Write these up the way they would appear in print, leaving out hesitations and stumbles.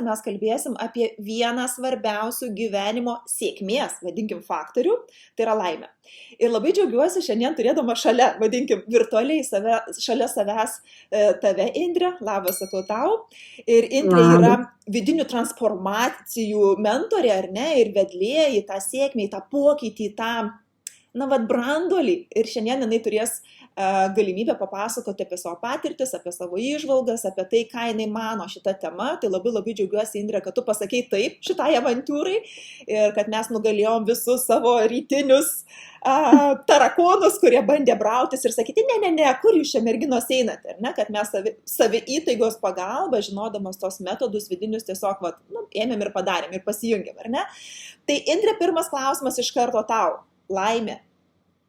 mes kalbėsim apie vieną svarbiausių gyvenimo sėkmės, vadinkim, faktorių, tai yra laimė. Ir labai džiaugiuosi šiandien turėdama šalia, vadinkim, virtualiai šalia savęs tave, Indrė, labas sakau tau. Ir Indrė yra vidinių transformacijų mentorė, ar ne, ir vedlėja į tą sėkmę, į tą pokytį, į tą, branduolį. Ir šiandien jinai turės galimybę papasakoti apie savo patirtis, apie savo įžvalgas, apie tai, ką jinai mano šitą temą. Tai labai džiaugiuosi, Indrė, kad tu pasakei taip šitai avantūrai ir kad mes nugalėjom visus savo rytinius tarakonus, kurie bandė brautis ir sakyti, ne, kur jūs čia merginos einate, ar ne, kad mes savi įtaigos pagalba, žinodamas tos metodus vidinius, tiesiog ėmėm ir padarėm ir pasijungėm, ar ne. Tai Indrė, pirmas klausimas iš karto tau. Laimė.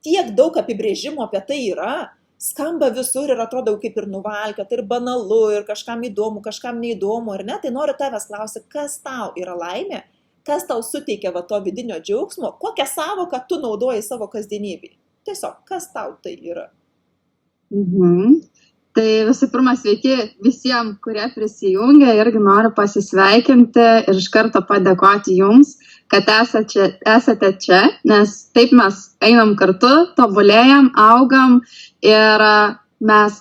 Tiek daug apibrėžimų apie tai yra, skamba visur ir atrodo kaip ir nuvalkiota, ir banalu, ir kažkam įdomu, kažkam neįdomu, ar ne? Tai noriu tavęs klausyti, kas tau yra laimė, kas tau suteikia to vidinio džiaugsmo, kokią savoką tu naudoji savo kasdienybėj. Tiesiog, kas tau tai yra? Tai visų pirma, sveiki visiems, kurie prisijungia, irgi noriu pasisveikinti ir iš karto padėkoti jums, kad esate čia, nes taip mes einam kartu, tobulėjam, augam ir mes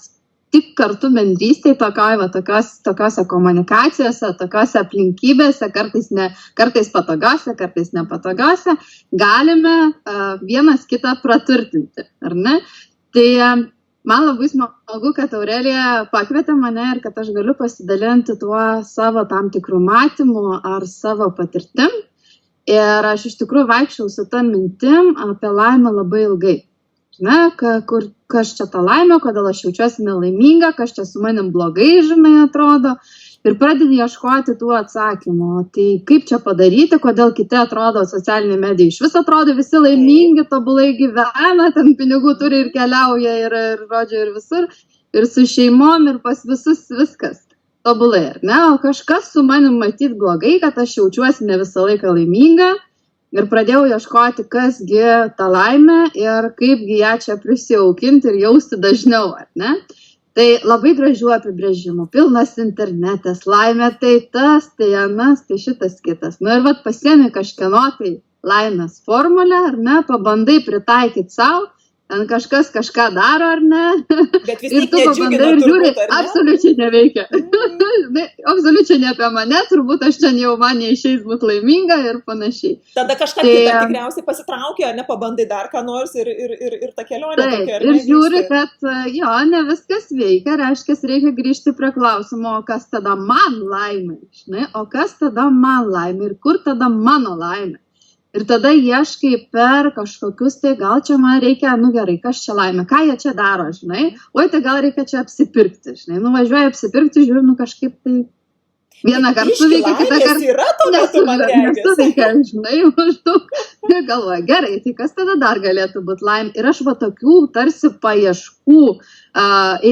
tik kartu bendrystėje tokiose komunikacijose, tokiose aplinkybėse, kartais patogiose, kartais nepatogiose, galime vienas kitą praturtinti, ar ne? Tai man labai smagu, kad Aurelija pakvietė mane ir kad aš galiu pasidalinti tuo savo tam tikrų matymų ar savo patirtim. Ir aš iš tikrųjų vaikščiau su ta mintim apie laimę labai ilgai. Kas čia ta laimė, kodėl aš jaučiuosi nelaiminga, kas čia su manim blogai, atrodo. Ir pradedi ieškoti tų atsakymų. Tai kaip čia padaryti, kodėl kiti atrodo socialinė medija. Iš vis atrodo visi laimingi, tobulai gyvena, ten pinigų turi ir keliauja ir visur. Ir su šeimom, ir pas visus viskas. Tobulai, ar ne? O kažkas su manim matyt blogai, kad aš jaučiuosi ne visą laiką laiminga ir pradėjau ieškoti, kasgi ta laimė ir kaipgi ją čia prisijaukinti ir jausti dažniau, ar ne? Tai labai gražių apibrėžimų, pilnas internetas, laimė tai tas, tai anas, tai šitas kitas. Ir pasiemi kažkieno tai laimės formulę, ar ne, pabandai pritaikyti savo. Ten kažkas kažką daro, ar ne? Bet vis ir tiek tu pabandai ir žiūri, absoliučiai neveikia. Absoliučiai ne apie mane, turbūt aš čia jau man neišeis būti laiminga ir panašiai. Tada kažką kitą tikriausiai pasitraukia, ne pabandai dar ką nors ir ta kelionė tokia. Ir žiūri, kad ne viskas veikia, reiškia, reikia grįžti prie klausimo, kas tada man laimė, o kas tada man laimė ir kur tada mano laimė. Ir tada ieškai per kažkokius, tai gal čia man reikia, gerai, kas čia laimė, ką jie čia daro, oi, tai gal reikia čia apsipirkti, nuvažiuoju apsipirkti, žiūriu, kažkaip tai vieną kartą suveikia, kitą kartą nesuveikia, maždaug, galvoju, gerai, tai kas tada dar galėtų būti laimė. Ir aš tokių tarsi paieškų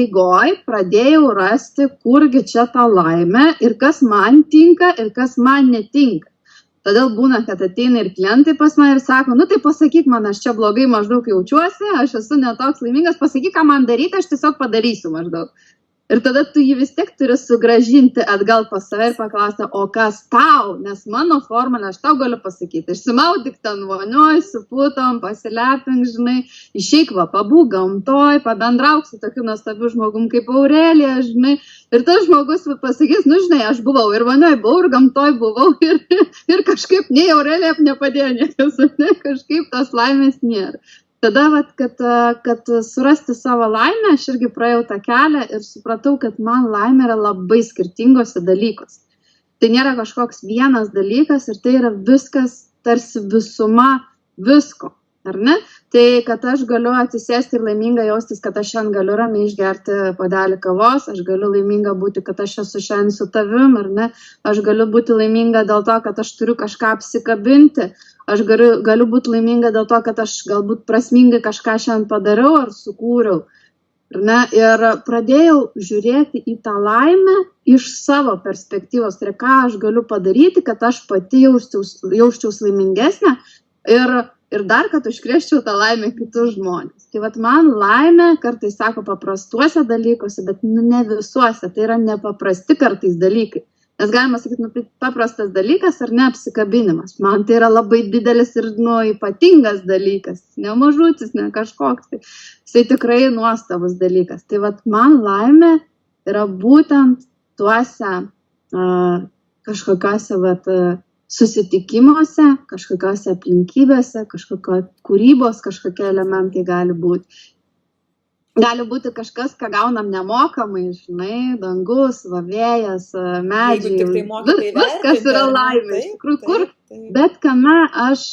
eigoj pradėjau rasti, kurgi čia ta laimė ir kas man tinka ir kas man netinka. Todėl būna, kad ateina ir klientai pas mane ir sako, tai pasakyk man, aš čia blogai maždaug jaučiuosi, aš esu netoks laimingas, pasakyk, ką man daryti, aš tiesiog padarysiu maždaug. Ir tada tu jį vis tiek turi sugrąžinti atgal pas save ir paklausti, o kas tau, nes mano formulę aš tau galiu pasakyti. Išsimaudyk ten vonioj, su putom, pasilepink, išeik pabūk gamtoj, pabendrauk su tokiu nuostabiu žmogum kaip Aurelija, ir tas žmogus pasakys, aš buvau ir vonioj buvau, ir gamtoj buvau, ir kažkaip nei Aurelija nepadėjo niekas, kažkaip tos laimės nėra. Tada, kad surasti savo laimę, aš irgi praėjau tą kelią ir supratau, kad man laimė yra labai skirtingose dalykose. Tai nėra kažkoks vienas dalykas ir tai yra viskas tarsi visuma visko, ar ne? Tai, kad aš galiu atsisėsti ir laiminga jaustis, kad aš šiandien galiu ramiai išgerti puodelį kavos, aš galiu laiminga būti, kad aš esu šiandien su tavim, ar ne? Aš galiu būti laiminga dėl to, kad aš turiu kažką apsikabinti. Aš galiu būti laiminga dėl to, kad aš galbūt prasmingai kažką šiandien padariau ar sukūriau. Ir pradėjau žiūrėti į tą laimę iš savo perspektyvos. Tai ką aš galiu padaryti, kad aš pati jausčiaus laimingesnė ir dar, kad užkrėsčiau tą laimę kitus žmonės. Tai man laimė, kartais sako, paprastuose dalykuose, bet ne visuose. Tai yra nepaprasti kartais dalykai. Nes galima sakyti, tai paprastas dalykas ar ne apsikabinimas. Man tai yra labai didelis ir ypatingas dalykas, ne mažutis, ne kažkoks. Tai tikrai nuostabus dalykas. Tai vat man laimė yra būtent tuose kažkokiuose susitikimuose, kažkokiuose aplinkybėse, kažkokio kūrybos, kažkokie elementai gali būti. Gali būti kažkas, ką gaunam nemokamai, žinai, dangus, vėjas, medžiai, viskas yra laimė. Iš tikrųjų, kur, bet kame aš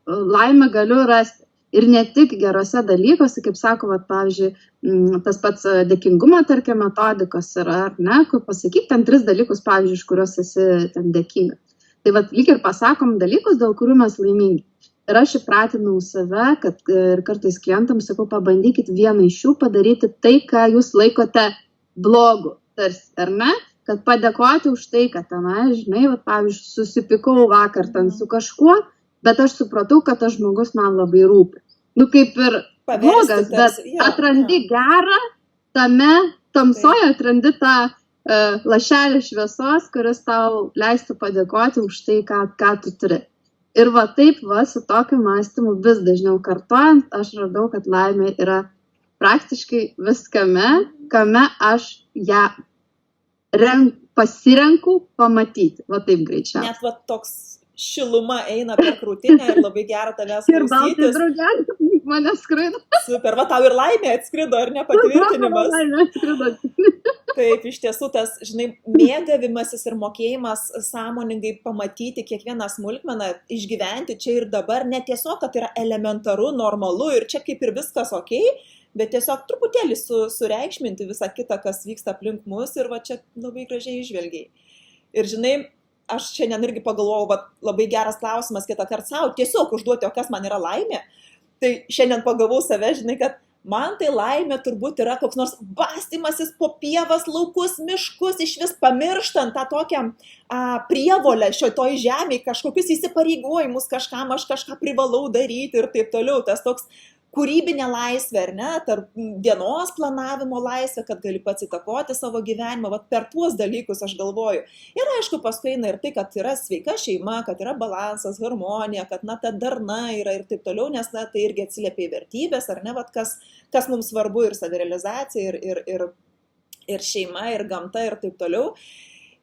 laimę galiu rasti. Ir ne tik gerose dalykuose, kaip sako, vat, pavyzdžiui, tas pats dėkingumo, tarkim, metodikos yra, ar ne, kur pasakyti ten 3 dalykus, pavyzdžiui, iš kuriuos esi ten dėkingas. Tai vat, lyg ir pasakom dalykus, dėl kurių mes laimingi. Ir aš įpratinau save, kad ir kartais klientams sakau, pabandykit vieną iš jų padaryti tai, ką jūs laikote blogu, tarsi, ar ne? Kad padėkoti už tai, kad tenai, žinai, vat, pavyzdžiui, susipykau vakar ten su kažkuo, bet aš supratau, kad tas žmogus man labai rūpi. Nu, kaip ir blogas, bet atrandi gerą, tame tamsoje atrandi tą lašelį šviesos, kuris tau leistų padėkoti už tai, ką tu turi. Ir va taip, su tokiu mąstymu vis dažniau kartojant, aš radau, kad laimė yra praktiškai viskame, kame aš ją pasirenku pamatyti. Va taip greičiau. Net va toks šiluma eina per krūtinę ir labai gera tavęs klausytis. Ir baltai draugelį mane skrido. Super, va tau ir laimė atskrido, ar ne patvirtinimas? Laimė atskrido. Taip, iš tiesų tas, žinai, mėgavimasis ir mokėjimas sąmoningai pamatyti kiekvieną smulkmeną, išgyventi čia ir dabar, ne tiesiog, kad yra elementaru, normalu ir čia kaip ir viskas okei, bet tiesiog truputėlį sureikšminti visą kitą, kas vyksta aplink mus ir va čia labai gražiai išvelgiai. Ir žinai, aš šiandien irgi pagalvojau, va, labai geras klausimas kitą kartą savo, tiesiog užduoti, o kas man yra laimė. Tai šiandien pagavau save, žinai, kad man tai laimė turbūt yra koks nors bastymasis po pievas, laukus, miškus, iš vis pamirštant tą tokią prievolę šioj žemėje, kažkokius įsipareigojimus, kažkam aš kažką privalau daryti ir taip toliau. Tas toks kūrybinė laisvė, ar ne, tarp dienos planavimo laisvė, kad gali pats įtakoti savo gyvenimą, vat per tuos dalykus aš galvoju. Ir aišku, paskui eina ir tai, kad yra sveika šeima, kad yra balansas, harmonija, kad ta darna yra ir taip toliau, nes tai irgi atsiliepia į vertybės, ar ne, vat kas mums svarbu ir savirealizacija, ir šeima, ir gamta, ir taip toliau.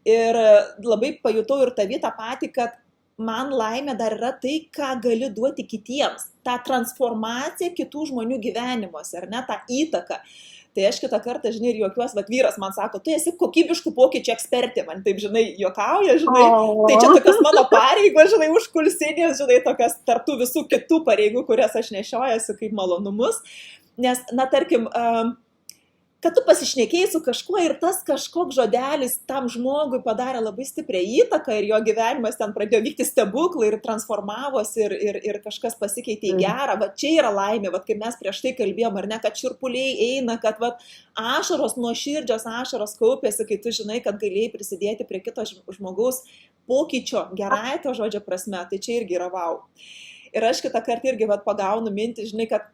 Ir labai pajutau ir tą patį, kad man laimė dar yra tai, ką gali duoti kitiems. Ta transformacija kitų žmonių gyvenimuose, ar ne, tą įtaką. Tai aš kitą kartą, žinai, ir juokiuos, bet vyras man sako, tu esi kokybiškų pokyčių ekspertė, man taip, žinai, juokauja, žinai, tai čia tokios mano pareigos, žinai, užkulsinės, žinai, tokios tartų visų kitų pareigų, kurias aš nešiojasi kaip malonumus. Nes, na, tarkim, kad tu pasišnekėjai su kažkuo ir tas kažkoks žodelis tam žmogui padarė labai stiprią įtaką ir jo gyvenimas ten pradėjo vykti stebuklai ir transformavosi ir kažkas pasikeitė į gerą. Va čia yra laimė, va kaip mes prieš tai kalbėjom, ar ne, kad šiurpuliai eina, kad va ašaros, nuoširdžios ašaros kaupėsi, kai tu žinai, kad galėjai prisidėti prie kito žmogaus pokyčio, gerąja to žodžio prasme, tai čia irgi yra vau. Ir aš kitą kartą irgi va pagaunu mintį, žinai, kad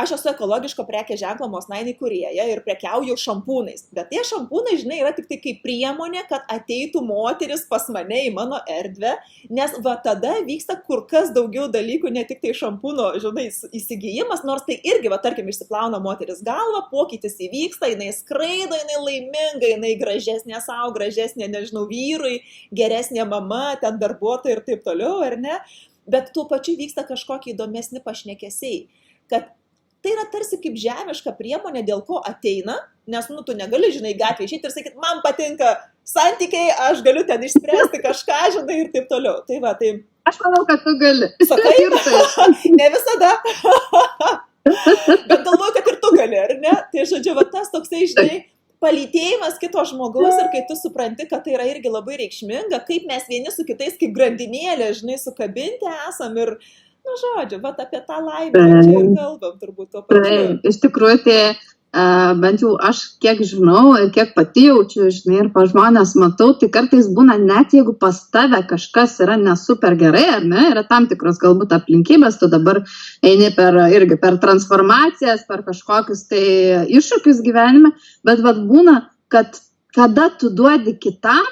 aš esu ekologiško prekės ženklo Mosnainė kūrėja ir prekiauju šampūnais. Bet tie šampūnai, žinai, yra tik tai kaip priemonė, kad ateitų moteris pas mane į mano erdvę, nes va tada vyksta kur kas daugiau dalykų, ne tik tai šampūno, žinai, įsigijimas, nors tai irgi, va tarkim, išsiplauna moteris galvą, pokytis įvyksta, jinai skraido, jinai laiminga, jinai gražesnė savo, gražesnė, nežinau, vyrui, geresnė mama, ten darbuotoja ir taip toliau, ar ne? Bet tuo pačiu vyksta kažkokie įdomesni pašnekesiai, kad tai yra tarsi kaip žemiška priemonė, dėl ko ateina, nes, nu, tu negali, žinai, gatvėje išeiti ir sakyti, man patinka santykiai, aš galiu ten išspręsti kažką, žinai, ir taip toliau. Tai va, tai... Aš manau, kad tu gali. Sakai, ne visada. Bet galvoju, kad ir tu gali, ar ne? Tai, žodžiu, va tas toksai, žinai, palytėjimas kito žmogaus ir kai tu supranti, kad tai yra irgi labai reikšminga, kaip mes vieni su kitais kaip grandinėlė, žinai, sukabinti esam ir nu, žodžiu, bet apie tą laimę čia ir kalbam turbūt to pačiu. Iš tikrųjų, tai bent jau aš kiek žinau ir kiek pati jaučiu, žinai, ir pa žmonės matau, tai kartais būna net jeigu pas tave kažkas yra nesuper gerai, ar ne, yra tam tikros galbūt aplinkybės, tu dabar eini irgi per transformacijas, per kažkokius tai iššūkius gyvenime, bet vat būna, kad kada tu duodi kitam,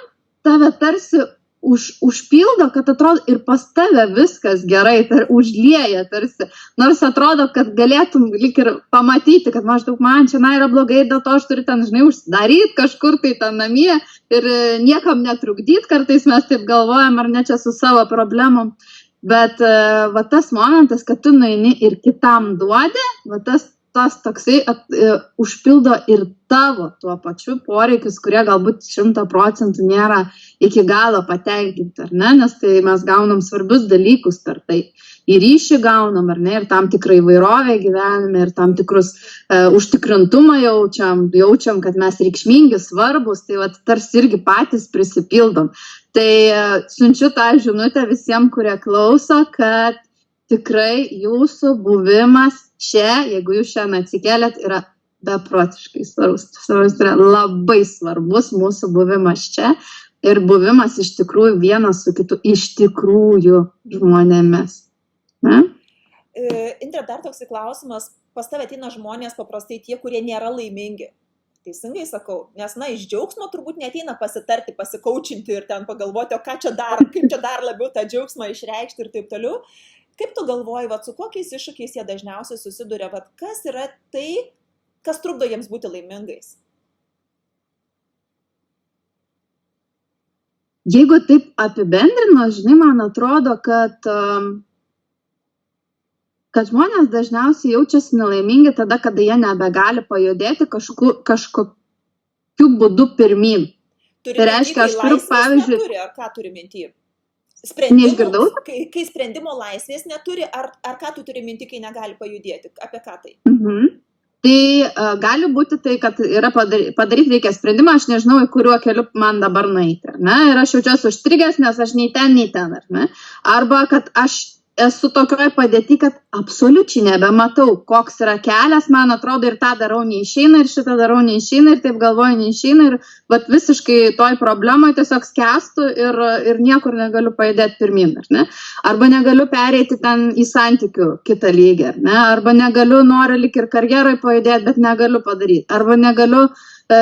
tave tarsi užpildo, kad atrodo ir pas tave viskas gerai, užlieja tarsi. Nors atrodo, kad galėtum lyg ir pamatyti, kad maždaug man čia yra blogai, dėl to aš turiu ten, žinai, užsidaryti kažkur tai ten namie ir niekam netrukdyti, kartais mes taip galvojam, ar ne čia su savo problemom. Bet va tas momentas, kad tu nueini ir kitam duodi, va tas toksai užpildo ir tavo tuo pačiu poreikius, kurie galbūt 100% nėra iki galo patenkinti, ar ne? Nes tai mes gaunam svarbius dalykus per tai. Ir ryšį gaunam, ar ne? Ir tam tikrą įvairovę gyvenime, ir tam tikrus užtikrintumą jaučiam, kad mes reikšmingi, svarbus, tai vat, tarsi irgi patys prisipildom. Tai siunčiu tą žinutę visiems, kurie klauso, kad tikrai jūsų buvimas čia, jeigu jūs šiandien atsikėlėt, yra beprotiškai svarbus. Yra labai svarbus mūsų buvimas čia ir buvimas iš tikrųjų vienas su kitu, iš tikrųjų žmonėmis. Ne? Indre, dar toks klausimas. Pas tave ateina žmonės paprastai tie, kurie nėra laimingi. Teisingai sakau, nes, iš džiaugsmo turbūt neateina pasitarti, pasikaučinti ir ten pagalvoti, o ką čia dar, kaip čia dar labiau tą džiaugsmą išreikšti ir taip toliau. Kaip tu galvoji, su kokiais iššūkiais jie dažniausiai susiduria, kas yra tai, kas trukdo jiems būti laimingais? Jeigu taip apibendrino, žinai, man atrodo, kad žmonės dažniausiai jaučiasi nelaimingi tada, kada jie nebegali pajudėti kažkokiu būdu pirmyn. Tai reiškia, aš turiu pavyzdžiui... Neturi, ar ką turi minty? Neišgirdau? Kai sprendimo laisvės neturi, ar ką tu turi minti, kai negali pajudėti? Apie ką tai? Tai gali būti tai, kad yra padaryti reikia sprendimą, aš nežinau, į kuriuo keliu man dabar nueiti, ar ne? Ir aš jaučiuosi užstrigęs, nes aš nei ten, ar ne? Arba, kad aš esu tokioje padėti, kad absoliučiai nebematau, koks yra kelias, man atrodo, ir tą darau neišeina, ir šitą darau neišeina, ir taip galvoju neišeina, ir visiškai toj problemai tiesiog skęstu ir niekur negaliu pajudėti pirmin, ar ne? Arba negaliu pereiti ten į santykių kitą lygį, ar ne? Arba negaliu, noriu lik ir karjerai pajudėti, bet negaliu padaryti. Arba negaliu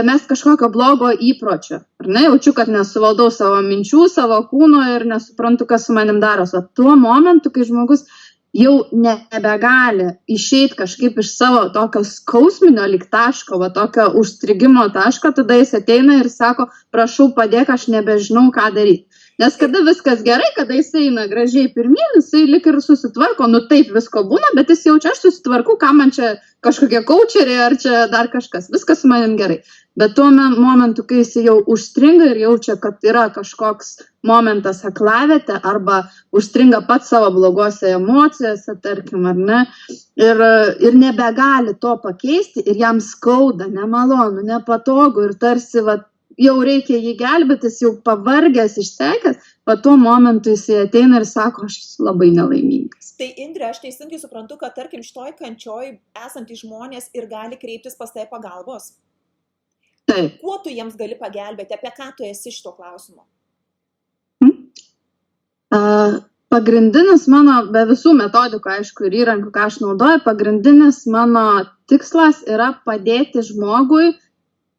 mes kažkokio blogo įpročio, ar ne? Jaučiu, kad nesuvaldau savo minčių, savo kūno ir nesuprantu, kas su manim daros. O tuo momentu, kai žmogus jau nebegali išeiti kažkaip iš savo tokio skausminio lyg taško, tokio užstrigimo taško, tada jis ateina ir sako, prašau padėk, aš nebežinau, ką daryti. Nes kada viskas gerai, kada jis eina gražiai pirmyn, jisai lik ir susitvarko, taip visko būna, bet jis jaučia, aš susitvarku, ką man čia kažkokie kaučeriai ar čia dar kažkas, viskas su manim gerai. Bet tuo momentu, kai jis jau užstringa ir jaučia, kad yra kažkoks momentas aklavietė arba užstringa pats savo blogose emocijose, tarkim, ar ne, ir nebegali to pakeisti ir jam skauda, nemalonu, nepatogu ir tarsi jau reikia jį gelbėtis, jau pavargęs, išsekęs, tuo momentu jis ateina ir sako, aš esu labai nelaimingas. Tai Indre, aš teisingai suprantu, kad tarkim šitoj kančioj esantys žmonės ir gali kreiptis pas tave pagalbos. Taip. Kuo tu jiems gali pagelbėti, apie ką tu esi šito klausimo? Pagrindinis mano, be visų metodikų, aišku, ir įrankių, ką aš naudoju, pagrindinis mano tikslas yra padėti žmogui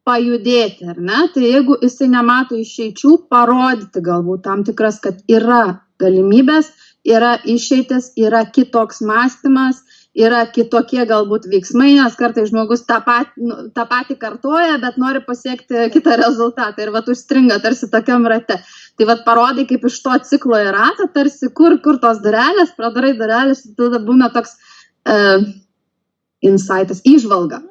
pajudėti, ar ne? Tai jeigu jisai nemato išeičių, parodyti galbūt tam tikras, kad yra galimybės, yra išeitis, yra kitoks mąstymas, yra kitokie galbūt veiksmai, nes kartais žmogus tą patį kartoja, bet nori pasiekti kitą rezultatą ir užstringa tarsi tokiam rate. Tai parodai, kaip iš to ciklo į ratą, tarsi kur tos durelės, pradarai durelės, tada būna toks insightas, įžvalga.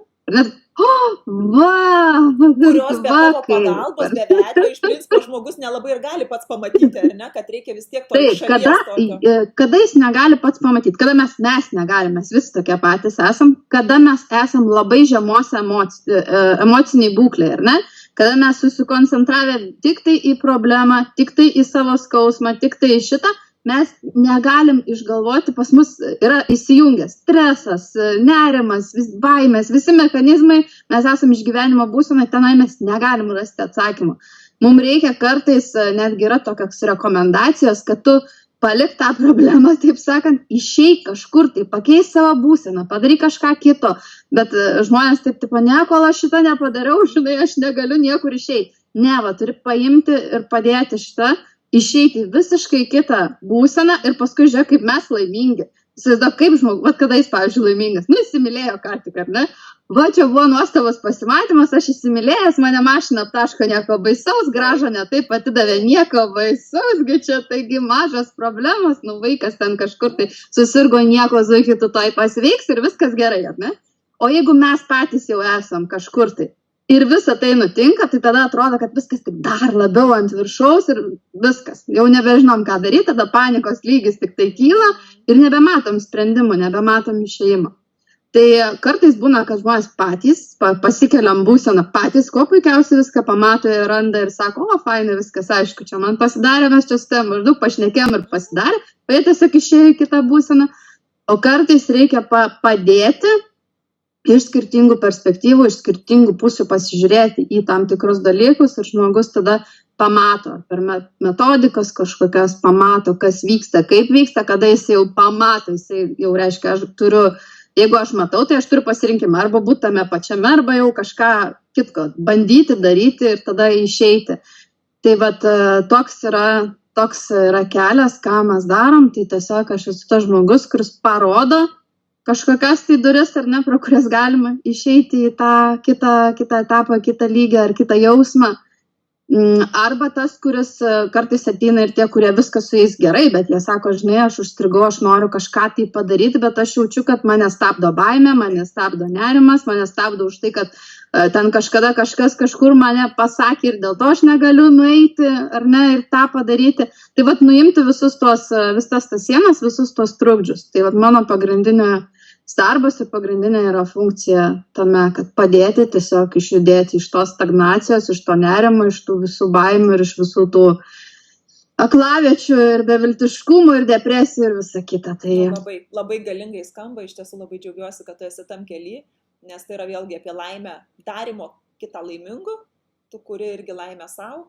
Kurios be tavo pagalbos, be vedo, iš principo žmogus nelabai ir gali pats pamatyti, ar ne, kad reikia vis tiek to šalies tokio. Kada jis negali pats pamatyti, kada mes negalime, mes visi tokie patys esam, kada mes esam labai žemos emociniai būklė, ar ne, kada mes susikoncentravę tik tai į problemą, tik tai į savo skausmą, tik tai į šitą, mes negalim išgalvoti, pas mus yra įsijungęs stresas, nerimas, baimės, visi mechanizmai, mes esam iš gyvenimo būsenai, tenai mes negalim rasti atsakymų. Mums reikia kartais, netgi yra tokios rekomendacijos, kad tu palik tą problemą, taip sakant, išeik kažkur, tai pakeis savo būseną, padaryk kažką kito, bet žmonės taip, ne, kol aš šitą nepadariau, žinai, aš negaliu niekur išeiti. Ne, va, turi paimti ir padėti šitą, išeiti į visiškai kitą būseną ir paskui žiūrėk, kaip mes laimingi. Įsivaizduok, kaip žmogus, va kada jis, pavyzdžiui, laimingas, nu įsimylėjo ką tik, ar ne? Va, čia buvo nuostabas pasimatymas, aš įsimylėjęs, mane mašina aptaško, nieko baisaus, gražo netaip atidavė, nieko baisaus, gi čia taigi mažas problemas, nu vaikas ten kažkur tai susirgo, nieko zuikitų toj pasveiks ir viskas gerai, ar ne? O jeigu mes patys jau esam kažkur tai ir visa tai nutinka, tai tada atrodo, kad viskas tik dar labiau ant viršaus ir viskas. Jau nebežinom, ką daryti, tada panikos lygis tik tai kyla ir nebematom sprendimų, nebematom išėjimo. Tai kartais būna, kad žmonės patys pasikeliam būseną patys, kuo puikiausiai viską pamato ir randa ir sako, o, fainai, viskas, aišku, čia man pasidarė, mes čia su tavim maždaug pašnekėjom ir pasidarė, o jie tiesiog išėjo į kitą būseną. O kartais reikia padėti iš skirtingų perspektyvų, iš skirtingų pusių pasižiūrėti į tam tikrus dalykus ir žmogus tada pamato, per metodikas kažkokias pamato, kas vyksta, kaip vyksta, kada jis jau pamato, jis jau reiškia, aš turiu, jeigu aš matau, tai aš turiu pasirinkimą arba būti tame pačiame, arba jau kažką kitko bandyti, daryti ir tada išeiti. Tai vat toks yra kelias, ką mes darom, tai tiesiog aš esu tas žmogus, kuris parodo kažkokias tai duris, ar ne, pro kurias galima išeiti į tą kitą etapą, kitą lygį ar kitą jausmą. Arba tas, kuris kartais ateina ir tie, kurie viskas su jais gerai, bet jie sako, žinai, aš užstrigau, aš noriu kažką tai padaryti, bet aš jaučiu, kad mane stabdo baimė, mane stabdo nerimas, mane stabdo už tai, kad ten kažkada kažkas kažkur mane pasakė ir dėl to aš negaliu nueiti, ar ne, ir tą padaryti. Tai vat nuimti visas tas sienas, visus tos trukdžius. Tai vat mano pagrindinė darbas ir pagrindinė yra funkcija tame, kad padėti tiesiog išjudėti iš tos stagnacijos, iš to nerimo, iš tų visų baimių ir iš visų tų aklaviečių ir beviltiškumų ir depresijų ir visa kita. Tai labai galingai skamba, iš tiesų labai džiaugiuosi, kad tu esi tam kely, nes tai yra vėlgi apie laimę, darimo kitą laimingu, tu kuri irgi laimę savo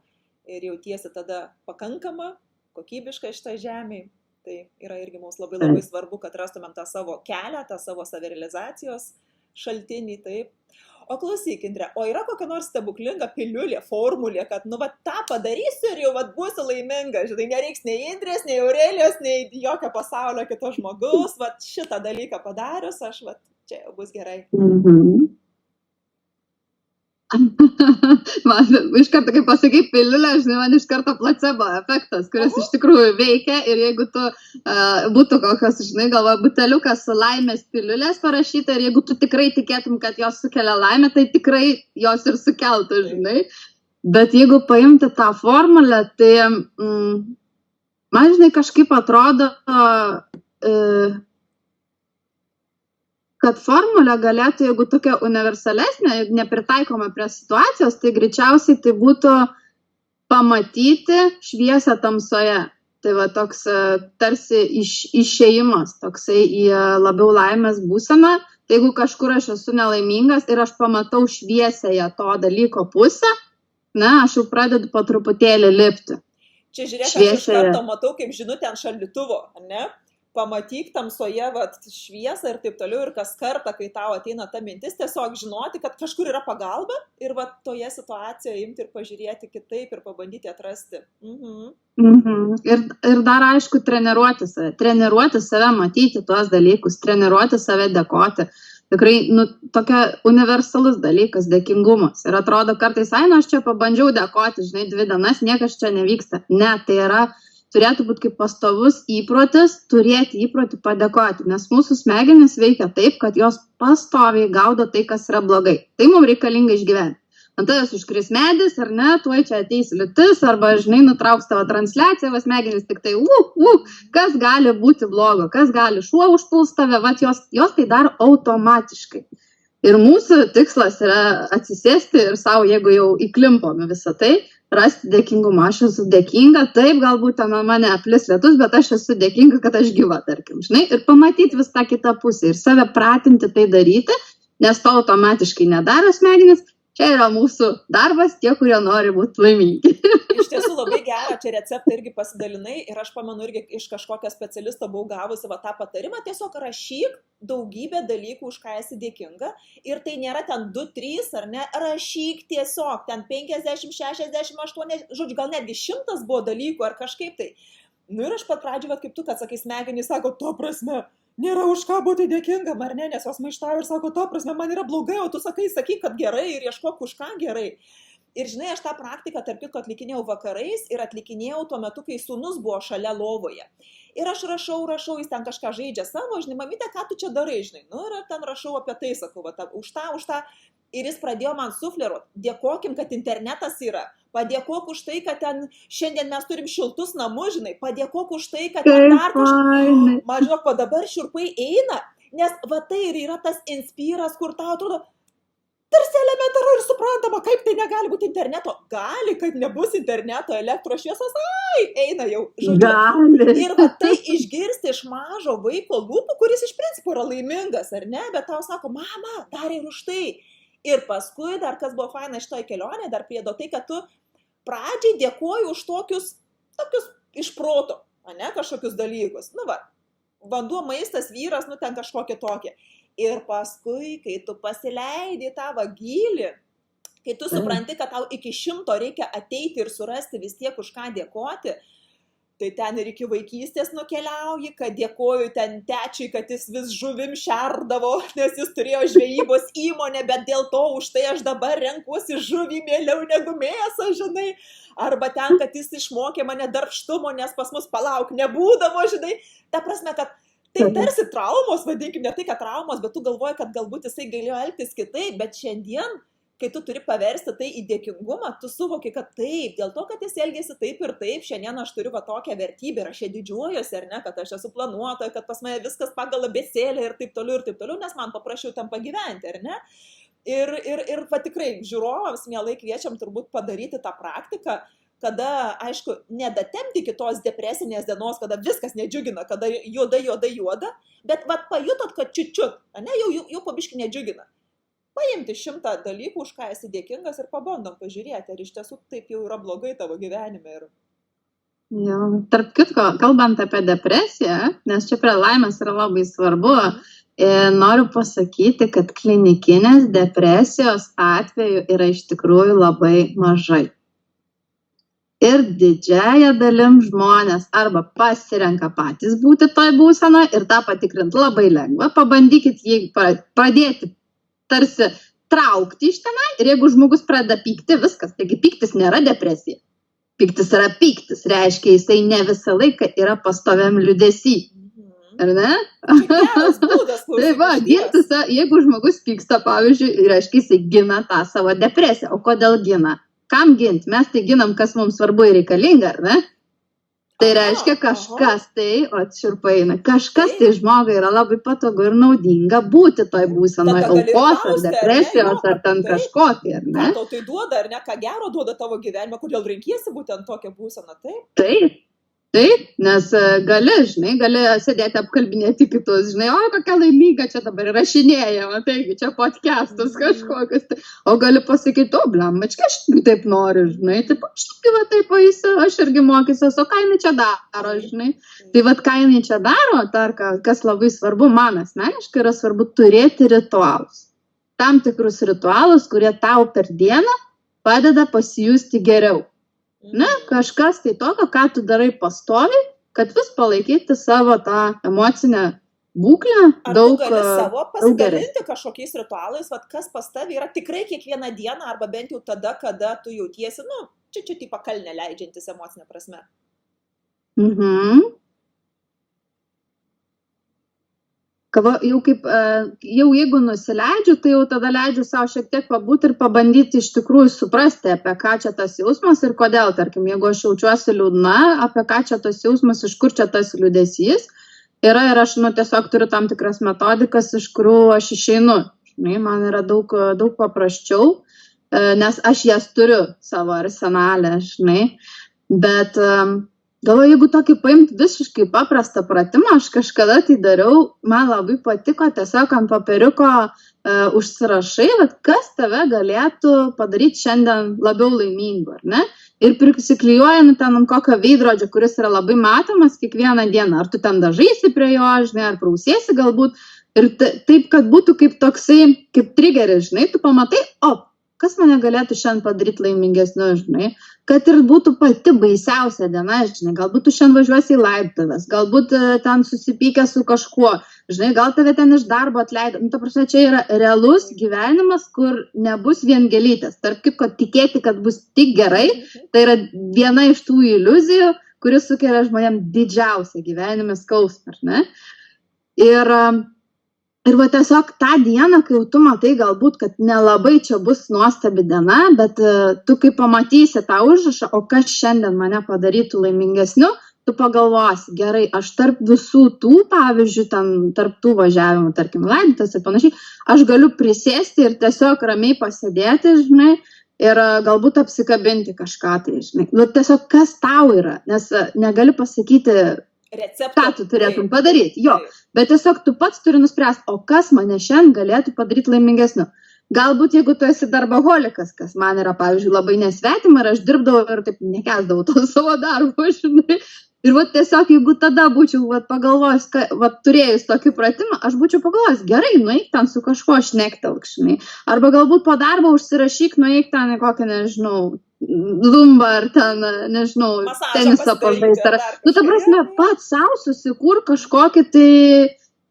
ir jautiesi tada pakankama, kokybiška šitą žemėje. Tai yra irgi mums labai svarbu, kad rastumėm tą savo kelią, tą savo savirealizacijos šaltinį, taip. O klausyk, Indre, o yra kokia nors stebuklinga piliulė, formulė, kad, nu, va, tą padarysiu ir jau, va, būsiu laiminga, žinai, nereiks nei Indrės, nei Aurelijos, nei jokio pasaulio kito žmogaus, va, šitą dalyką padarius, aš, va, čia jau bus gerai. Man iš karto, kai pasakai piliulę, žinai, man iš karto placebo efektas, kuris iš tikrųjų veikia ir jeigu tu būtų kokios, žinai, galvoju, buteliukas su laimės piliulės parašyta ir jeigu tu tikrai tikėtum, kad jos sukelia laimę, tai tikrai jos ir sukeltų, žinai. Bet jeigu paimti tą formulę, tai man, žinai, kažkaip atrodo, kad formulė galėtų, jeigu tokia universalesnė, nepritaikoma prie situacijos, tai greičiausiai tai būtų pamatyti šviesą tamsoje. Tai va toks tarsi išėjimas, toksai į labiau laimės būseną. Tai jeigu kažkur aš esu nelaimingas ir aš pamatau šviesėje to dalyko pusę, ne, aš jau pradedu po truputėlį lipti. Čia žiūrėk, aš iš karto matau kaip žinutę ant šaldytuvo, ne? Pamatyk tamsoje vat, šviesą ir taip toliau ir kas kartą, kai tau ateina ta mintis, tiesiog žinoti, kad kažkur yra pagalba ir vat, toje situacijoje imti ir pažiūrėti kitaip ir pabandyti atrasti. Ir dar aišku treniruoti save, matyti tuos dalykus, treniruoti save, dėkoti. Tikrai, nu, tokia universalus dalykas, dėkingumas. Ir atrodo kartais, aš čia pabandžiau dėkoti, žinai, 2 dienas, niekas čia nevyksta. Ne, tai yra turėtų būti kaip pastovus įprotis, turėti įprotį padėkoti, nes mūsų smegenys veikia taip, kad jos pastoviai gaudo tai, kas yra blogai. Tai mums reikalinga išgyventi. Ant tavęs užkris medis, ar ne, tuoj čia ateis liūtis, arba, žinai, nutrauks tavo transliaciją, vas smegenys tik tai, kas gali būti blogo, kas gali, šuo užpuls tave, vat jos tai daro automatiškai. Ir mūsų tikslas yra atsisėsti ir savo, jeigu jau įklimpome visą tai, rasti dėkingumą. Aš esu dėkinga, taip, galbūt ten mane aplis lietus, bet aš esu dėkinga, kad aš gyva, tarkim, žinai, ir pamatyti vis tą kitą pusę ir save pratinti tai daryti, nes to automatiškai nedaro smegenis. Čia yra mūsų darbas, tie, kurie nori būti laimingi. Iš tiesų labai gera, čia tokį receptą irgi pasidalinai ir aš pamenu irgi iš kažkokio specialisto buvau gavusi va tą patarimą, tiesiog rašyk daugybę dalykų, už ką esi dėkinga ir tai nėra ten 2-3 ar ne, rašyk tiesiog ten 50, 68, žodžiu, gal netgi 100 buvo dalykų ar kažkaip tai. Nu ir aš pat pradžiu, kaip tu, kad sakai, smegenys sako, to prasme, nėra už ką būti dėkingam, ar ne, nes jos maištauja ir sako, to prasme, man yra blogai, o tu sakai, kad gerai ir ieškok už ką gerai. Ir žinai, aš tą praktiką, tarp kitko, atlikinėjau vakarais ir atlikinėjau tuo metu, kai sūnus buvo šalia lovoje. Ir aš rašau, jis ten kažką žaidžia savo, žinai, mamytė, ką tu čia darai, žinai. Nu ir ten rašau apie tai, sakau, va, už tą. Ir jis pradėjo man sufleruoti, dėkokim, kad internetas yra, padėkok už tai, kad ten šiandien mes turim šiltus namus, žinai, padėkok už tai, kad ten dar kažkas. Man žinok, o dabar šiurpai eina, nes va tai ir yra tas inspiras, kur tau atrodo, tarsi elementaru ir suprantama, kaip tai negali būti interneto. Gali, kad nebus interneto, elektros šviesos, eina jau. Žodžiu. Ir va tai išgirsti iš mažo vaiko lūpų, kuris iš principo yra laimingas, ar ne, bet tau sako, mama, dar ir už tai. Ir paskui dar kas buvo faina šitoj kelionė, dar priedo tai, kad tu pradžiai dėkoji už tokius iš proto, ne, kažkokius dalykus. Nu va, vanduo, maistas, vyras, nu ten kažkokie tokie. Ir paskui, kai tu pasileidi tą gylį, kai tu supranti, kad tau iki 100 reikia ateiti ir surasti vis tiek už ką dėkoti, tai ten ir iki vaikystės nukeliauji, kad dėkoju ten tečiui, kad jis vis žuvim šerdavo, nes jis turėjo žvejybos įmonę, bet dėl to už tai aš dabar renkuosi žuvį mieliau negu mėsą, žinai. Arba ten, kad jis išmokė mane darbštumo, nes pas mus palauk nebūdavo, žinai. Ta prasme, kad tai tarsi traumos, vadinkim, ne tai, kad traumos, bet tu galvoji, kad galbūt jisai galėjo elgtis kitaip, bet šiandien, kai tu turi paversti tai į dėkingumą, tu suvoki, kad taip, dėl to, kad jis elgėsi taip ir taip, šiandien aš turiu va tokią vertybę ir aš ją didžiuojuosi, ar ne, kad aš esu planuotoja, kad pas mane viskas pagal abėcėlę ir taip toliau, nes man paprašiau tam pagyventi, ar ne? Ir va tikrai žiūrovams mielai kviečiam turbūt padaryti tą praktiką, kada, aišku, nedatemti kitos depresinės dienos, kada viskas nedžiugina, kada juoda, bet vat pajutot, kad čiut, ne, jau pabiškai nedžiugina. Paimti 100 dalykų, už ką esi dėkingas ir pabandom pažiūrėti, ar iš tiesų taip jau yra blogai tavo gyvenime. Jo, tarp kitko, kalbant apie depresiją, nes čia prie laimės yra labai svarbu, noriu pasakyti, kad klinikinės depresijos atveju yra iš tikrųjų labai mažai. Ir didžiąją dalim žmonės arba pasirenka patys būti toj būsenoj ir tą patikrinti labai lengva. Pabandykit jį pradėti tarsi traukti iš tenai ir jeigu žmogus pradeda pykti, viskas. Taigi pyktis nėra depresija. Pyktis yra pyktis, reiškia jisai ne visą laiką yra pastoviam liūdesy. Ar ne? Tai va, gintis, jeigu žmogus pyksta, pavyzdžiui, reiškia jisai gina tą savo depresiją. O kodėl gina? Kam ginti? Mes tai ginam, kas mums svarbu ir reikalinga, ar ne? Tai reiškia kažkas tai, o šiurpaina, kažkas tai žmogui yra labai patogu ir naudinga būti toj būsenoj aukos ar depresijos ar ten kažkokį, ar ne? Ką tau tai duoda, ar ne? Ką gero duoda tavo gyvenime, kodėl renkiesi būtent tokią būseną, taip? Taip, nes gali sėdėti apkalbinėti kitus, žinai, o kokia laiminga čia dabar rašinėja, taigi čia podcastus kažkokius, o gali pasakyti, o blembačkai, aš taip noriu, žinai, taip, aš irgi mokysiu, o ką jinai čia daro, žinai, tai vat ką jinai čia daro, kas labai svarbu, man asmeniškai yra svarbu turėti ritualus, tam tikrus ritualus, kurie tau per dieną padeda pasijusti geriau. Ne, kažkas tai tokio, ką tu darai pastoviai, kad vis palaikyti savo tą emocinę būklę daug geriau. Ar tu gali savo pasidalinti kažkokiais ritualais, kas pas tavį yra tikrai kiekvieną dieną, arba bent jau tada, kada tu jautiesi, čia tipo kalnę leidžiantis emocinę prasme? Jau jeigu nusileidžiu, tai jau tada leidžiu savo šiek tiek pabūti ir pabandyti iš tikrųjų suprasti, apie ką čia tas jausmas ir kodėl, tarkim, jeigu aš jaučiuosi liūdna, apie ką čia tas jausmas, iš kur čia tas liūdesys yra ir aš tiesiog turiu tam tikras metodikas, iš kurių aš išeinu. Man yra daug paprasčiau, nes aš jas turiu savo arsenale, bet galvoju, jeigu tokį paimti visiškai paprastą pratimą, aš kažkada tai dariau, man labai patiko, tiesiog ant papiriuko užsirašai, kas tave galėtų padaryti šiandien labiau laimingu, ar ne? ir prisiklijuoji ten ant kokio veidrodžio, kuris yra labai matomas kiekvieną dieną. Ar tu ten dažaisi prie jo, žinai, ar prausiesi galbūt. Ir taip, kad būtų kaip toksai, kaip triggeris, žinai, tu pamatai, kas mane galėtų šiandien padaryti laimingesniu, žinai, kad ir būtų pati baisiausia diena, žinai, galbūt tu šiandien važiuosi į laidotuvės, galbūt ten susipykę su kažkuo, žinai, gal tave ten iš darbo atleido. Ta prasme, čia yra realus gyvenimas, kur nebus vien gėlytės. Tarp kitko, tikėti, kad bus tik gerai, tai yra viena iš tų iliuzijų, kuris sukelia žmonėm didžiausią gyvenime skausmą, ne? Ir va tiesiog tą dieną, kai jau tu matai galbūt, kad nelabai čia bus nuostabi diena, bet tu kai pamatysi tą užrašą, o kas šiandien mane padarytų laimingesniu, tu pagalvosi, gerai, aš tarp visų tų, pavyzdžiui, tarp tų važiavimų, tarkim, laidotuvės ir panašiai, aš galiu prisėsti ir tiesiog ramiai pasėdėti, žinai, ir galbūt apsikabinti kažką tai, žinai. Tiesiog kas tau yra, nes negali pasakyti, receptą, ką tu turėtum padaryti, jo, bet tiesiog tu pats turi nuspręsti, o kas mane šiandien galėtų padaryti laimingesniu. Galbūt, jeigu tu esi darbaholikas, kas man yra, pavyzdžiui, labai nesvetima ir aš dirbdavau ir taip nekęsdavau to savo darbo, žinai. Ir tiesiog, jeigu tada būčiau pagalvojus, turėjus tokį pratimą, aš būčiau pagalvojus, gerai, nueik ten su kažkuo šnektelk, žinai. Arba galbūt po darbo užsirašyk, nueik ten į kokią, nežinau, zumbą ar ten, nežinau, tenisą pažaisti. Ta prasme, pats savo susikur kažkokį tai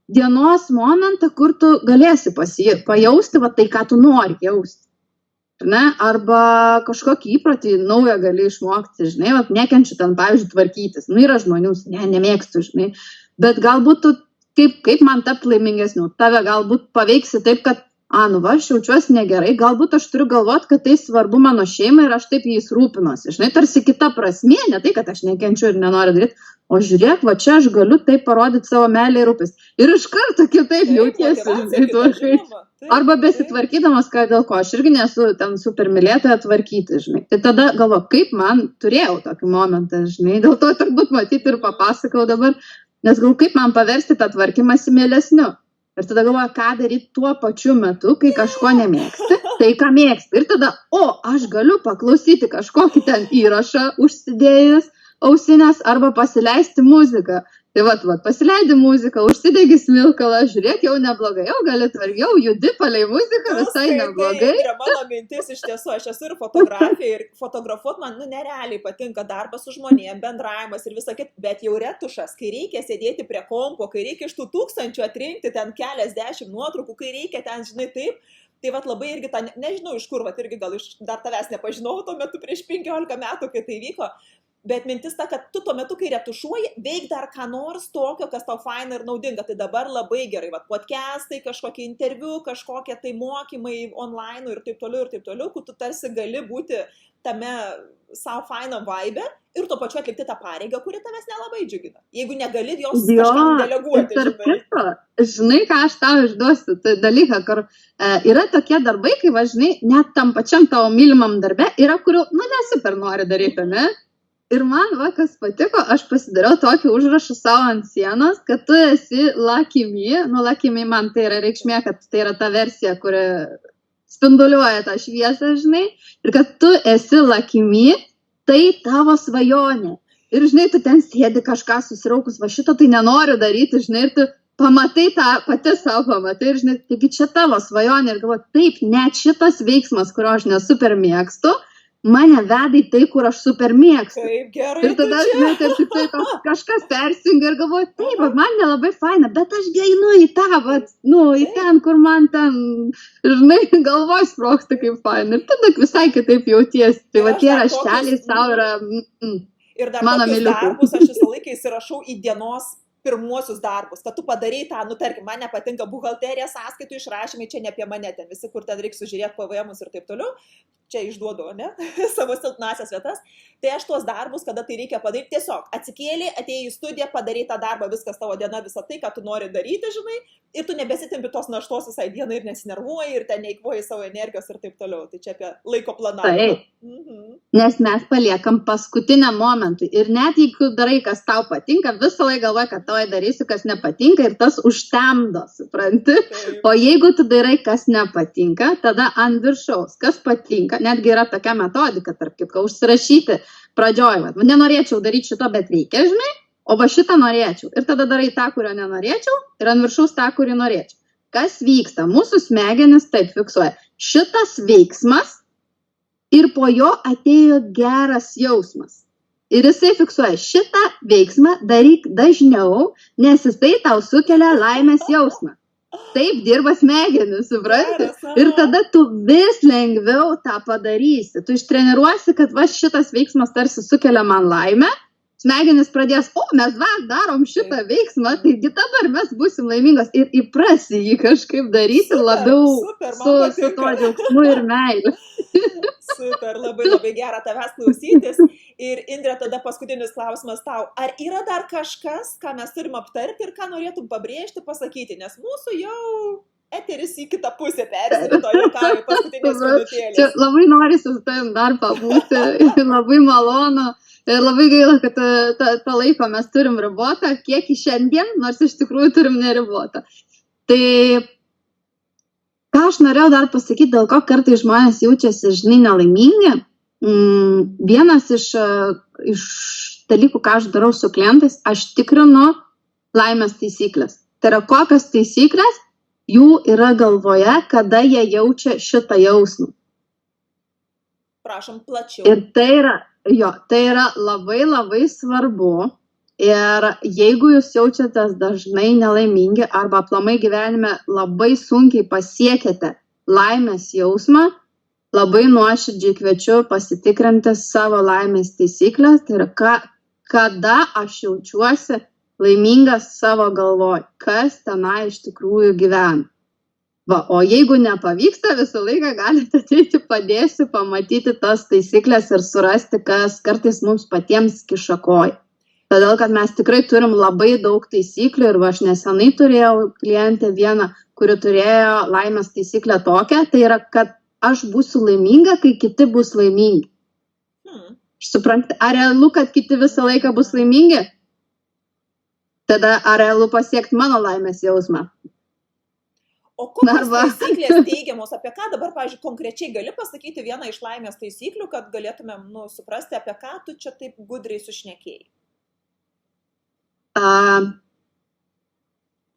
dienos momentą, kur tu galėsi pajausti tai, ką tu nori jausti. Ne? Arba kažkokį įprotį naują gali išmokti, žinai, nekenčiu ten, pavyzdžiui, tvarkytis. Yra žmonių, nemėgstu, žinai, bet galbūt tu, kaip man tapti laimingesniu, tave galbūt paveiksi taip, kad, aš jaučiuosi negerai, galbūt aš turiu galvoti, kad tai svarbu mano šeimai ir aš taip jais rūpinuosi, žinai, tarsi kita prasmė, ne tai, kad aš nekenčiu ir nenoriu daryti, o žiūrėk, čia aš galiu taip parodyti savo meilę ir rūpestį. Ir iš karto kitaip jautiesi. Arba besitvarkydamas, dėl ko aš irgi nesu ten super mylėtoja tvarkyti, žinai. Tai tada galvo, kaip man turėjau tokį momentą, žinai, dėl to turbūt matyti ir papasakau dabar, nes gal kaip man paversti tą tvarkymąsi mielesniu. Ir tada galvoju, ką daryti tuo pačiu metu, kai kažko nemėgsti, tai ką mėgsti. Ir tada, aš galiu paklausyti kažkokį ten įrašą užsidėjęs ausinės arba pasileisti muziką. Tai pasileidi muziką, užsidegi smilkalą, žiūrėk, jau neblogai, jau gali tvarkiau, judi palei muziką, visai neblogai. Tai mano mintis iš tiesų, aš esu ir fotografija ir fotografuot man nerealiai patinka darbas su žmonėm, bendravimas ir visa kita, bet jau retušas, kai reikia sėdėti prie kompo, kai reikia iš tų 1000 atrinkti ten keliasdešimt nuotraukų, kai reikia ten, žinai, taip. Tai labai irgi tą, nežinau iš kur, irgi gal dar tavęs nepažinau tuo metu prieš 15 metų, kai tai vyko. Bet mintis ta, kad tu tuo metu, kai retušuoji, veik dar ką nors tokio, kas tau faina ir naudinga. Tai dabar labai gerai, podcastai, kažkokie interviu, kažkokie tai mokymai online ir taip toliau, kur tu tarsi gali būti tame savo faino vibe ir tuo pačiu atlikti tą pareigą, kuri tavęs nelabai džiugina. Jeigu negali jos kažkam deleguoti. Žinai, ką aš tau išduosiu, tai dalyką, kur yra tokie darbai, kai žinai, net tam pačiam tavo mylimam darbe yra, kurių, nesuper nori daryti, ne? Ir man, kas patiko, aš pasidariau tokį užrašą savo ant sienos, kad tu esi lucky me. Lucky me man tai yra reikšmė, kad tai yra ta versija, kuri spinduliuoja tą šviesą, žinai. Ir kad tu esi lucky me, tai tavo svajonė. Ir, žinai, tu ten sėdi kažką susiraukus, šito tai nenoriu daryti, žinai, ir tu pamatai tą pati savo pamatai. Ir, žinai, taigi čia tavo svajonė. Ir galvoju, taip, net šitas veiksmas, kurio aš nesuper mėgstu, mane veda į tai, kur aš super mėgstu. Kaip gerai. Ir tada, žinai, taip kažkas persijungia ir galvoju, taip, man nelabai faina, bet aš einu į tą, į ten, kur man ten, žinai, galvoj sprogsta kaip faina. Ir tada visai kitaip jautiesi. Tai tie rašteliai savo yra ir dar mano tokius myliukų. darbus aš visą laiką įsirašau į dienos pirmuosius darbus, kad tu padarai tą, tarkim, man nepatinka buhalterija, sąskaitų išrašymai, čia ne apie mane, ten visi, kur ten reikia sužiūrėti PVM-us ir taip toliau, čia išduodu, ne, savo silpnasias vietas, tai aš tuos darbus, kada tai reikia padaryti, tiesiog atsikėlė, atėjai į studiją, padarai tą darbą, viskas tavo diena, visą tai, ką tu nori daryti, žinai, ir tu nebesitempi tos naštos visai dienai ir nesinervuoji, ir ten neikvoji savo energijos ir taip toliau, tai čia apie laiko planavimą. Nes mes paliekam paskutiniam momentui ir net jeigu darai, kas tau patinka, visą laiką galvoji, kad tau darysiu, kas nepatinka ir tas užtemdo, supranti? O jeigu tu darai, kas nepatinka, tada ant viršaus, kas patinka netgi yra tokia metodika, tarp kitko, užsirašyti pradžioj, va, nenorėčiau daryti šito, bet reikia, žinai, o va šitą norėčiau. Ir tada darai tą, kurio nenorėčiau, ir ant viršaus tą, kurį norėčiau. Kas vyksta? Mūsų smegenis taip fiksuoja. Šitas veiksmas ir po jo atėjo geras jausmas. Ir jisai fiksuoja, šitą veiksmą daryk dažniau, nes jisai tau sukelia laimės jausmą. Taip dirba smegenis, supranti? Ir tada tu vis lengviau tą padarysi. Tu ištreniruosi, kad va šitas veiksmas tarsi sukelia man laimę. Smegenis pradės, mes darom šitą veiksmą, taigi dabar mes būsim laimingos ir įprasi jį kažkaip daryti labiau su to džiaugsmu ir meiliu. Super, labai gera tavęs klausytis. Ir Indre, tada paskutinis klausimas tau. Ar yra dar kažkas, ką mes turim aptarti ir ką norėtum pabrėžti, pasakyti? Nes mūsų jau eteris į kitą pusę persirito, juokauju paskutinės minutėlės. Čia labai norisi su tavim dar pabūti, labai malonu. Ir labai gaila, kad tą laiką mes turim ribotą, kiek į šiandien, nors iš tikrųjų turim neribotą. Tai ką aš norėjau dar pasakyti, dėl ko kartais žmonės jaučiasi, žinai, nelaimingi. Vienas iš dalykų, ką aš darau su klientais, aš tikrinu laimės taisyklės. Tai yra kokios taisyklės jų yra galvoje, kada jie jaučia šitą jausmą. Prašom plačiau. Ir tai yra labai svarbu. Ir jeigu jūs jaučiatės dažnai nelaimingi arba aplamai gyvenime labai sunkiai pasiekėte laimės jausmą, labai nuoširdžiai kviečiu pasitikrinti savo laimės taisyklės. Tai yra, kada aš jaučiuosi laimingas savo galvoj, kas tenai iš tikrųjų gyvena. Va, o jeigu nepavyksta, visą laiką galite ateiti, padėsiu pamatyti tas taisyklės ir surasti, kas kartais mums patiems kiša koją. Todėl, kad mes tikrai turim labai daug taisyklių ir aš nesenai turėjau klientę vieną, kuri turėjo laimės taisyklę tokią, tai yra, kad aš būsiu laiminga, kai kiti bus laimingi. Suprantate, ar realu, kad kiti visą laiką bus laimingi? Tada ar realu pasiekti mano laimės jausmą? O kokios taisyklės teigiamos, apie ką dabar, pavyzdžiui, konkrečiai gali pasakyti vieną iš laimės taisyklių, kad galėtumėm suprasti, apie ką tu čia taip gudriai sušnekėjai?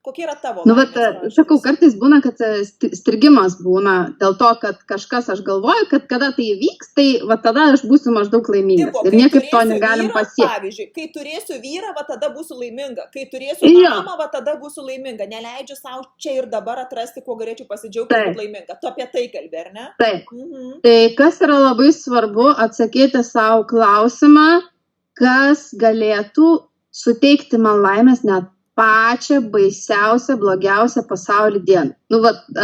Kokie yra tavo laimės? Sakau, kartais būna, kad strigimas būna dėl to, kad kažkas aš galvoju, kad kada tai įvyks, tai va tada aš būsiu maždaug laimingas. Ir niekaip to negalim pasiekti. Pavyzdžiui, kai turėsiu vyrą, va tada būsiu laiminga. Kai turėsiu mamą, va tada būsiu laiminga. Neleidžiu savo čia ir dabar atrasti, kuo galėčiau pasidžiaugti ir būti laiminga. Tu apie tai kalbi, ar ne? Taip. Tai kas yra labai svarbu, atsakyti savo klausimą, kas galėtų suteikti man laimės net pačią baisiausią, blogiausią pasaulį dieną.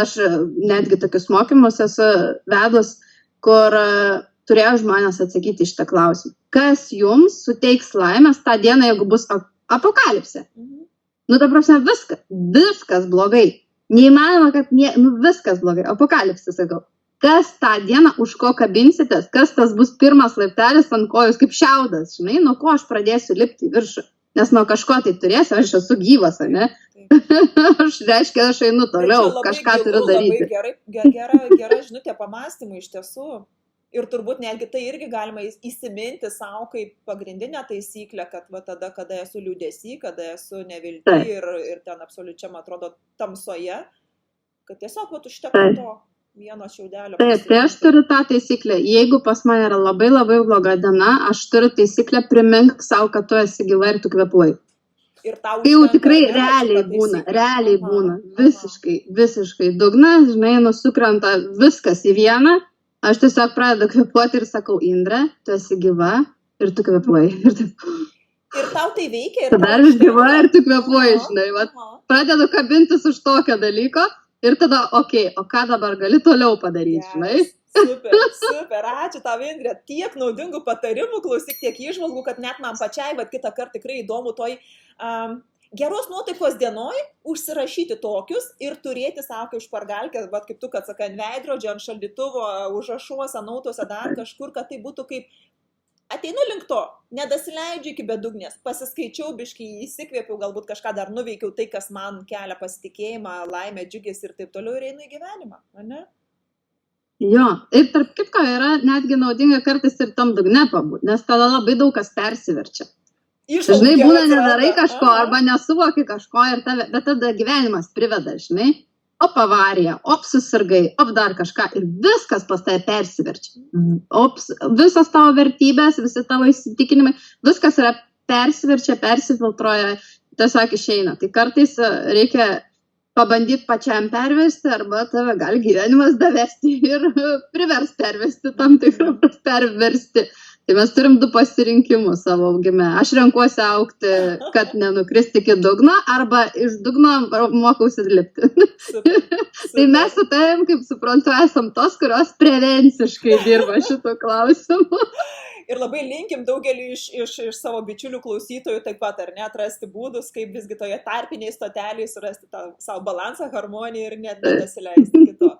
Aš netgi tokius mokymus esu vedus, kur turėjau žmonės atsakyti šitą klausimą. Kas jums suteiks laimės tą dieną, jeigu bus apokalipsė? Ta prasme, viskas blogai. Neįmanoma, kad viskas blogai. Apokalipsė, sakau. Kas tą dieną, už ko kabinsitės, kas tas bus pirmas laiptelis ant kojus, kaip šiaudas, žinai, nuo ko aš pradėsiu lipti į viršų. Nes nuo kažko tai turėsiu, aš esu gyvas, ne? Reiškia, aš einu toliau, kažką turiu daryti. Gera žinutė pamąstymų iš tiesų. Ir turbūt netgi tai irgi galima įsiminti savo kaip pagrindinę taisyklę, kad va tada, kada esu liūdesy, kada esu nevilty ir ten absoliučiam atrodo tamsoje, kad tiesiog va užteko to vieno šiaudelio. Taip, tai aš turiu tą taisyklę. Jeigu pas mane yra labai bloga diena, aš turiu taisyklę primink savo, kad tu esi gyva ir tu kvėpuoji. Tai jau tikrai realiai būna. Visiškai dugnas, žinai, sukrenta viskas į vieną. Aš tiesiog pradedu kvėpuoti ir sakau, Indre, tu esi gyva ir tu kvėpuoji. Ir tau tai veikia? Tada aš gyva ir tu kvėpuoji, žinai. Pradedu kabintis už tokio dalyko. Ir tada, o ką dabar gali toliau padaryti, žinai? Super, ačiū tau, Indre, tiek naudingų patarimų, klausyk, tiek įžvalgų, kad net man pačiai, kitą kartą tikrai įdomu toj geros nuotaikos dienoj užsirašyti tokius ir turėti savo kaip špargalkę, kaip tu, kad sakai, ant veidrodžio, ant šaldytuvo, užrašuose, nautose, dar kažkur, kad tai būtų kaip ateinu link to, nedasileidžiu iki bedugnės, pasiskaičiau biškį, įsikvėpiau, galbūt kažką dar nuveikiau, tai, kas man kelia pasitikėjimą, laimę, džiugesį ir taip toliau ir einu į gyvenimą, ne? Jo, ir tarp kitko yra netgi naudinga kartais ir tam dugne pabūt, nes tada labai daug kas persiverčia. Žinai, būna nedarai kažko arba nesuvoki kažko, bet tada gyvenimas priveda, žinai, op avarija, op susirgai, op dar kažką ir viskas pas tave persiverčia. Visos tavo vertybės, visi tavo įsitikinimai, viskas yra persiverčia, persifiltruoja, tiesiog išeina. Tai kartais reikia pabandyti pačiam pervesti arba tave gali gyvenimas davesti ir privers pervesti tam tikrą perversti. Tai mes turim 2 pasirinkimus savo augime. Aš renkuosi augti, kad nenukristi iki dugno, arba iš dugno mokausi lipti. Tai mes su tavim, kaip suprantu, esam tos, kurios prevenciškai dirba šito klausimu. Ir labai linkim daugelį iš savo bičiulių klausytojų taip pat, ar ne, atrasti būdus, kaip visgi toje tarpiniai stoteliai surasti tą savo balansą, harmoniją ir net nesileisti kito.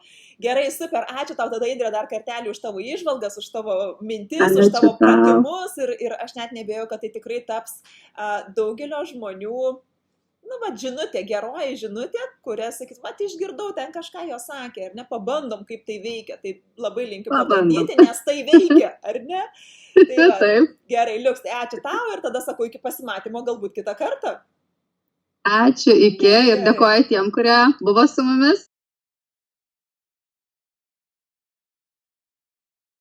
Gerai, super, ačiū tau tada, Indrė, dar kartelį už tavo įžvalgas, už tavo mintis, už tavo pratimus ir aš net nebėjau, kad tai tikrai taps daugelio žmonių, žinutė, geroji žinutė, kuria sakys, išgirdau, ten kažką jo sakė, ar ne, pabandom, kaip tai veikia, tai labai linkiu pabandyti, nes tai veikia, ar ne? Tai gerai, Liuks, tai ačiū tau ir tada sakau iki pasimatymo, galbūt kitą kartą. Ačiū, iki ir dėkoju tiem, kurie buvo su mumis.